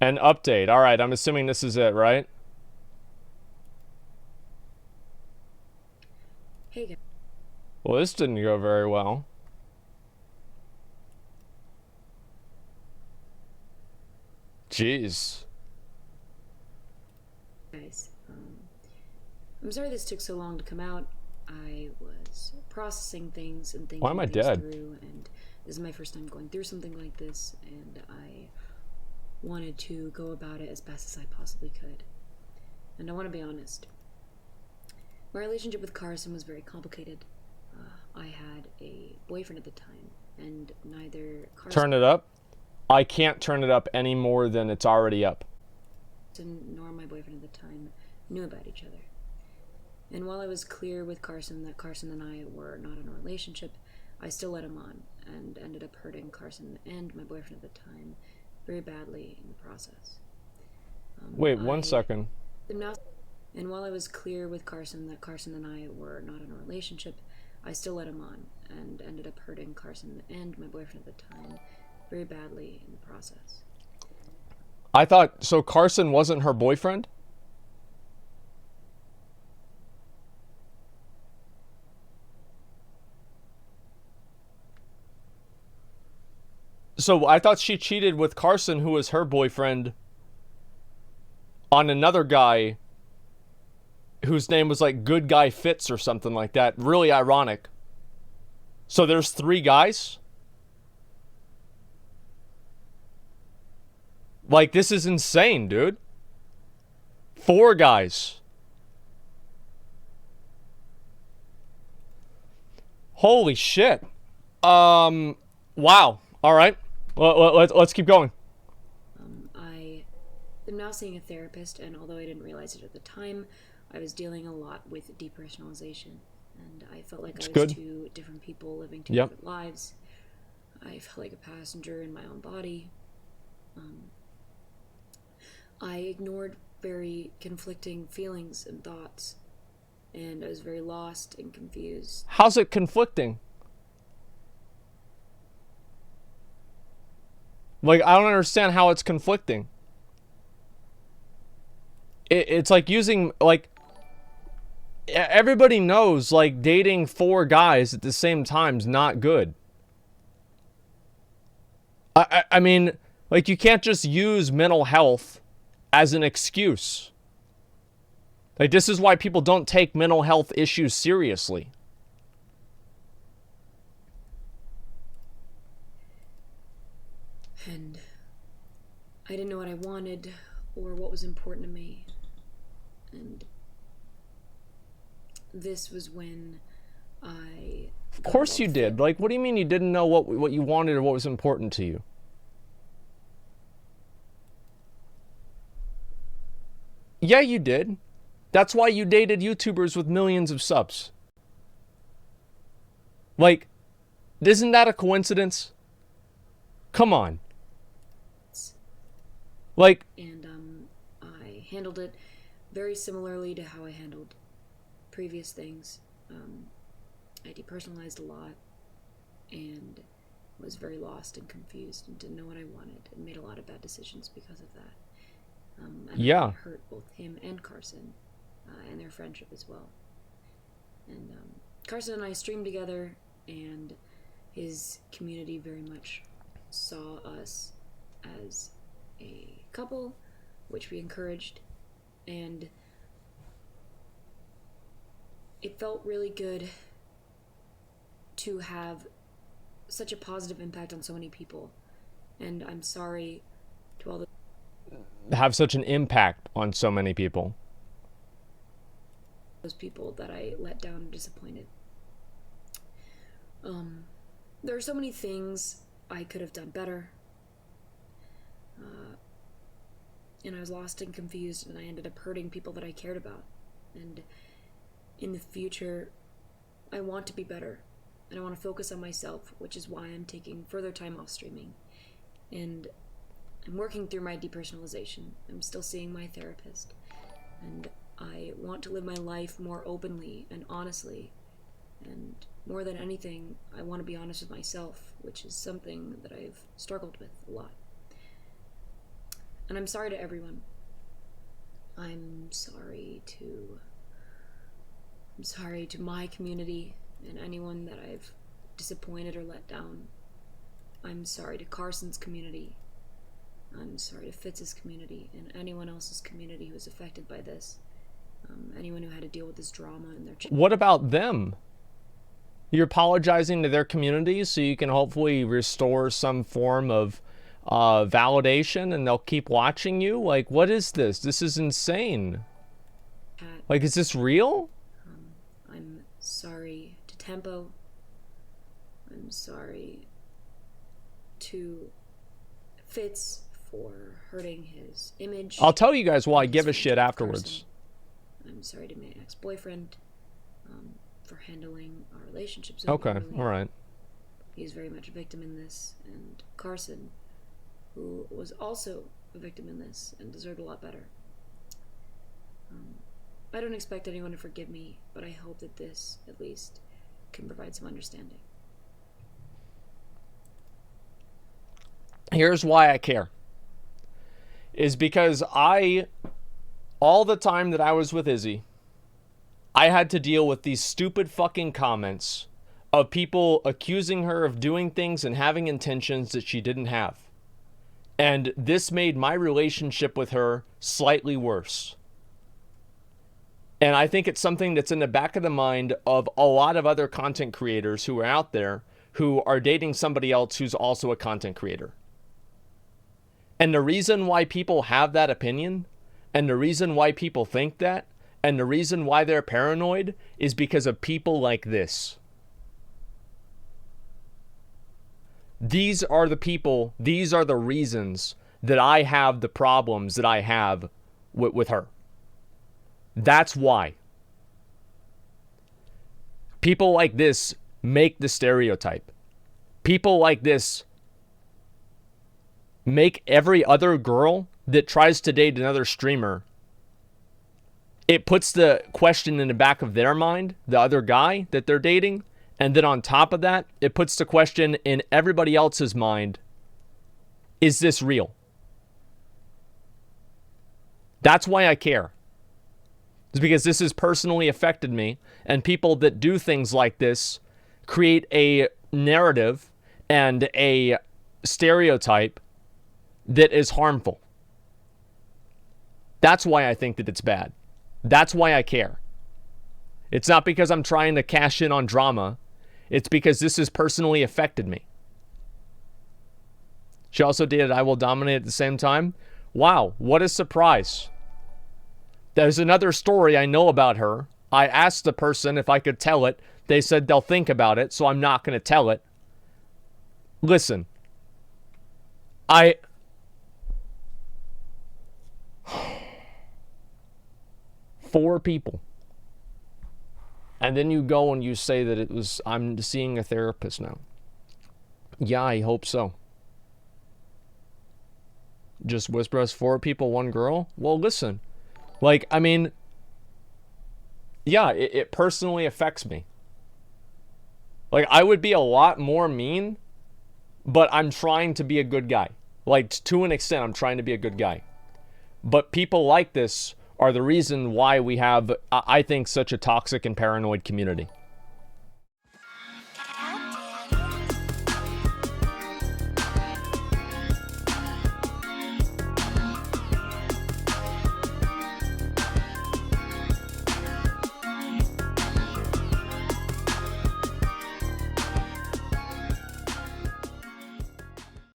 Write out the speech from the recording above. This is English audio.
An update. All right, I'm assuming this is it, right? Hey guys. Well, this didn't go very well. Jeez. I'm sorry this took so long to come out. I was processing things and Why am thinking I things dead? through, and this is my first time going through something like this, and I wanted to go about it as best as I possibly could. And I want to be honest. My relationship with Carson was very complicated. I had a boyfriend at the time, and neither Turn Carson it up. I can't turn it up any more than it's already up. nor my boyfriend at the time knew about each other. And while I was clear with Carson that Carson and I were not in a relationship, I still led him on and ended up hurting Carson and my boyfriend at the time very badly in the process. Wait, one I second. am now, and while I was clear with Carson that Carson and I were not in a relationship, I still led him on and ended up hurting Carson and my boyfriend at the time very badly in the process. I thought so. Carson wasn't her boyfriend. So I thought she cheated with Carson, who was her boyfriend, on another guy whose name was like Good Guy Fitz or something like that. Really ironic. So there's three guys? Like, this is insane, dude. Four guys. Holy shit. Wow. All right. Let's keep going. I am now seeing a therapist, and although I didn't realize it at the time, I was dealing a lot with depersonalization. And I felt like It's I was good. two different people living two Yep. different lives. I felt like a passenger in my own body. I ignored very conflicting feelings and thoughts, and I was very lost and confused. How's it conflicting? Like, I don't understand how it's conflicting. It's like using, like, everybody knows, like, dating four guys at the same time is not good. I mean, like, you can't just use mental health as an excuse. Like, this is why people don't take mental health issues seriously. And I didn't know what I wanted or what was important to me. And this was when I Of got course you involved with did. Like, what do you mean you didn't know what you wanted or what was important to you? Yeah, you did. That's why you dated YouTubers with millions of subs. Like, isn't that a coincidence? Come on. Like, and I handled it very similarly to how I handled previous things. I depersonalized a lot and was very lost and confused and didn't know what I wanted and made a lot of bad decisions because of that. And yeah. I hurt both him and Carson and their friendship as well. And Carson and I streamed together, and his community very much saw us as a couple, which we encouraged, and it felt really good to have such a positive impact on so many people. And I'm sorry to all Have such an impact on so many people. those people that I let down and disappointed. There are so many things I could have done better. And I was lost and confused, and I ended up hurting people that I cared about. And in the future, I want to be better, and I want to focus on myself, which is why I'm taking further time off streaming. And I'm working through my depersonalization. I'm still seeing my therapist, and I want to live my life more openly and honestly. And more than anything, I want to be honest with myself, which is something that I've struggled with a lot. And I'm sorry to everyone. I'm sorry to my community and anyone that I've disappointed or let down. I'm sorry to Carson's community. I'm sorry to Fitz's community and anyone else's community who was affected by this. Anyone who had to deal with this drama in their What about them? You're apologizing to their communities so you can hopefully restore some form of validation and they'll keep watching you? Like, what is this? This is insane. Like, is this real? I'm sorry to Tempo. I'm sorry to Fitz for hurting his image. I'll tell you guys why I give a shit afterwards. I'm sorry to my ex-boyfriend for handling our relationship so Okay, poorly. all right. He's very much a victim in this. And Carson, who was also a victim in this and deserved a lot better. I don't expect anyone to forgive me, but I hope that this, at least, can provide some understanding. Here's why I care. Is because all the time that I was with Izzy, I had to deal with these stupid fucking comments of people accusing her of doing things and having intentions that she didn't have. And this made my relationship with her slightly worse. And I think it's something that's in the back of the mind of a lot of other content creators who are out there who are dating somebody else who's also a content creator. And the reason why people have that opinion, and the reason why people think that, and the reason why they're paranoid is because of people like this. These are the people, these are the reasons that I have the problems that I have with her. That's why. People like this make the stereotype. People like this make every other girl that tries to date another streamer, it puts the question in the back of their mind, the other guy that they're dating, and then on top of that, it puts the question in everybody else's mind, is this real? That's why I care. It's because this has personally affected me, and people that do things like this create a narrative and a stereotype that is harmful. That's why I think that it's bad. That's why I care. It's not because I'm trying to cash in on drama. It's because this has personally affected me. She also dated I Will Dominate at the same time. Wow, what a surprise. There's another story I know about her. I asked the person if I could tell it. They said they'll think about it, so I'm not going to tell it. Listen. 4 people. And then you go and you say that it was, I'm seeing a therapist now. Yeah, I hope so. Just whisper us 4 people, 1 girl? Well, listen. Like, I mean, yeah, it personally affects me. Like, I would be a lot more mean, but I'm trying to be a good guy. Like, to an extent, I'm trying to be a good guy. But people like this are the reason why we have, I think, such a toxic and paranoid community.